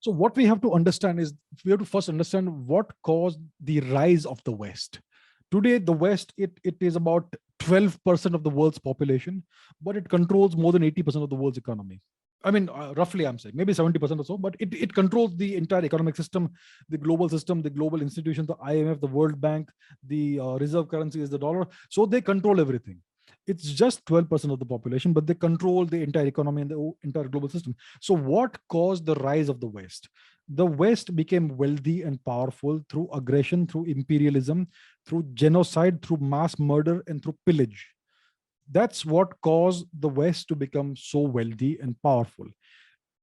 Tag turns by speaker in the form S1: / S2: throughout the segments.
S1: So what we have to understand is we have to first understand what caused the rise of the West. Today, the West, it is about 12% of the world's population, but it controls more than 80% of the world's economy. I mean, roughly, I'm saying maybe 70% or so, but it controls the entire economic system, the global institutions, the IMF, the World Bank, the reserve currency is the dollar. So they control everything. It's just 12% of the population, but they control the entire economy and the entire global system. So what caused the rise of the West? The West became wealthy and powerful through aggression, through imperialism, through genocide, through mass murder, and through pillage. That's what caused the West to become so wealthy and powerful.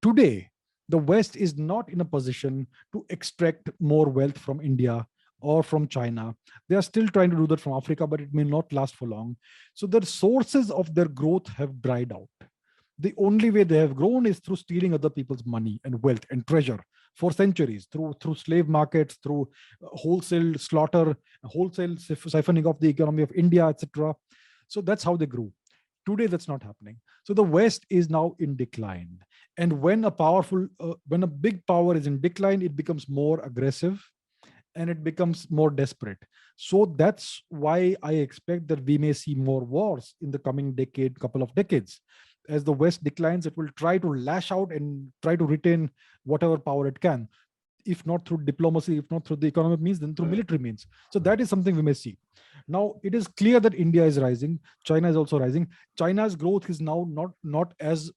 S1: Today, the West is not in a position to extract more wealth from India or from China. They are still trying to do that from Africa, but it may not last for long. So the sources of their growth have dried out. The only way they have grown is through stealing other people's money and wealth and treasure for centuries, through slave markets, through wholesale slaughter, wholesale siphoning off the economy of India, etc. So that's how they grew. Today, that's not happening. So the West is now in decline. And when when a big power is in decline, it becomes more aggressive and it becomes more desperate. So that's why I expect that we may see more wars in the coming decade, couple of decades. As the West declines, it will try to lash out and try to retain whatever power it can. If not through diplomacy, if not through the economic means, then through military means. So that is something we may see. Now, it is clear that India is rising. China is also rising. China's growth is now not as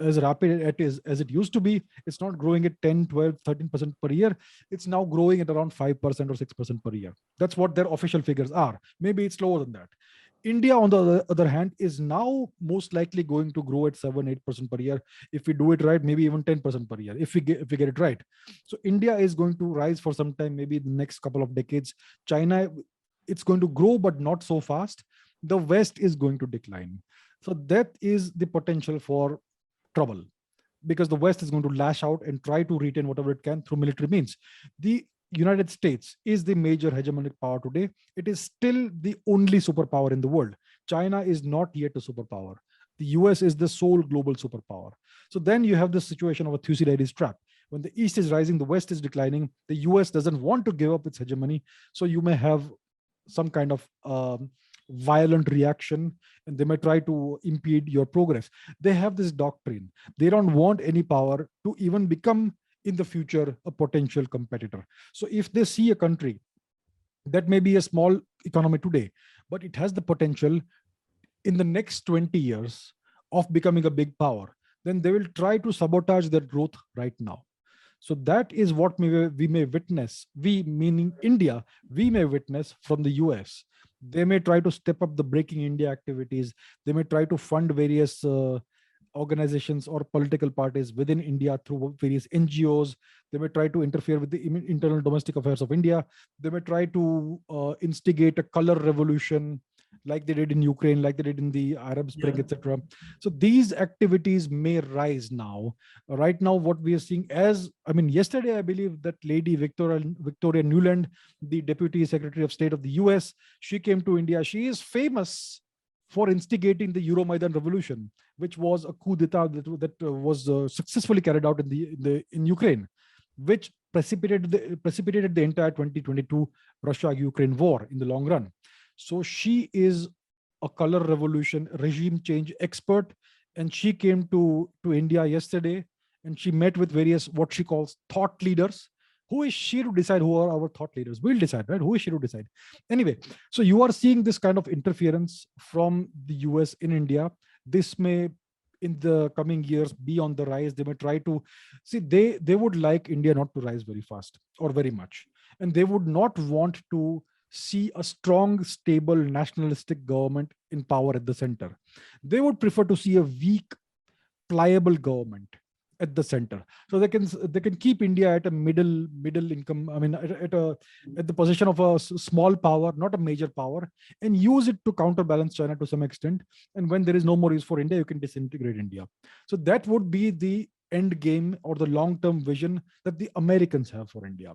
S1: rapid as it used to be. It's not growing at 10, 12, 13% per year. It's now growing at around 5% or 6% per year. That's what their official figures are. Maybe it's lower than that. India, on the other hand, is now most likely going to grow at 7, 8% per year. If we do it right, maybe even 10% per year, if we get it right. So India is going to rise for some time, maybe the next couple of decades. China, it's going to grow, but not so fast. The West is going to decline. So that is the potential for trouble, because the West is going to lash out and try to retain whatever it can through military means. The United States is the major hegemonic power today. It is still the only superpower in the world. China is not yet a superpower. The US is the sole global superpower. So then you have this situation of a Thucydides trap. When the East is rising, the West is declining. The US doesn't want to give up its hegemony. So you may have some kind of violent reaction, and they may try to impede your progress. They have this doctrine. They don't want any power to even become in the future a potential competitor. So if they see a country that may be a small economy today, but it has the potential in the next 20 years of becoming a big power, then they will try to sabotage their growth right now. So that is what we may witness, we meaning India, we may witness from the US. They may try to step up the Breaking India activities. They may try to fund various organizations or political parties within India through various NGOs. They may try to interfere with the internal domestic affairs of India. They may try to instigate a color revolution like they did in Ukraine, like they did in the Arab Spring, etc. So these activities may rise now. Right now, what we are seeing yesterday, I believe that Lady Victoria Nuland, the Deputy Secretary of State of the US, she came to India. She is famous for instigating the Euromaidan revolution, which was a coup d'etat that was successfully carried out in Ukraine, which precipitated the entire 2022 Russia-Ukraine war in the long run. So she is a color revolution, regime change expert, and she came to India yesterday, and she met with various what she calls thought leaders. Who is she to decide who are our thought leaders? We'll decide, right? Who is she to decide? Anyway, so you are seeing this kind of interference from the US in India. This may, in the coming years, be on the rise. They may try to see, they would like India not to rise very fast or very much. And they would not want to see a strong, stable, nationalistic government in power at the center. They would prefer to see a weak, pliable government at the center, so they can keep India at a middle income. At the position of a small power, not a major power, and use it to counterbalance China to some extent. And when there is no more use for India, you can disintegrate India. So that would be the end game or the long-term vision that the Americans have for India.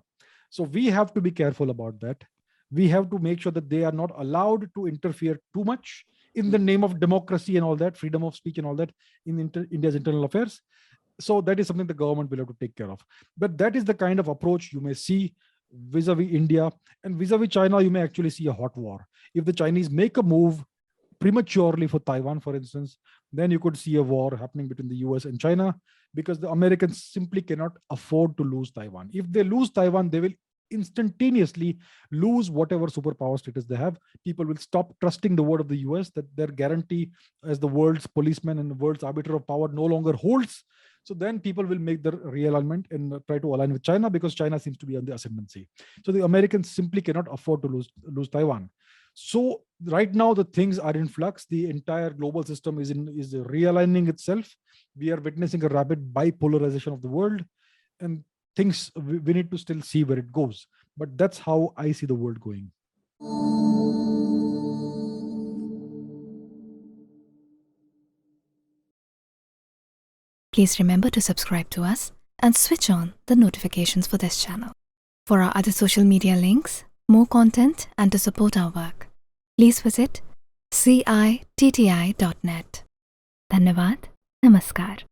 S1: So we have to be careful about that. We have to make sure that they are not allowed to interfere too much in the name of democracy and all that, freedom of speech and all that in India's internal affairs. So that is something the government will have to take care of. But that is the kind of approach you may see vis-a-vis India, and vis-a-vis China. You may actually see a hot war if the Chinese make a move prematurely for Taiwan, for instance. Then you could see a war happening between the US and China, because the Americans simply cannot afford to lose Taiwan. If they lose Taiwan, they will instantaneously lose whatever superpower status they have. People will stop trusting the word of the US, that their guarantee as the world's policeman and the world's arbiter of power no longer holds. So then people will make the realignment and try to align with China, because China seems to be on the ascendancy. So the Americans simply cannot afford to lose Taiwan. So right now the things are in flux. The entire global system is realigning itself. We are witnessing a rapid bipolarization of the world, and things, we need to still see where it goes. But that's how I see the world going.
S2: Please remember to subscribe to us and switch on the notifications for this channel. For our other social media links, more content, and to support our work, please visit citti.net. Dhanyavad. Namaskar.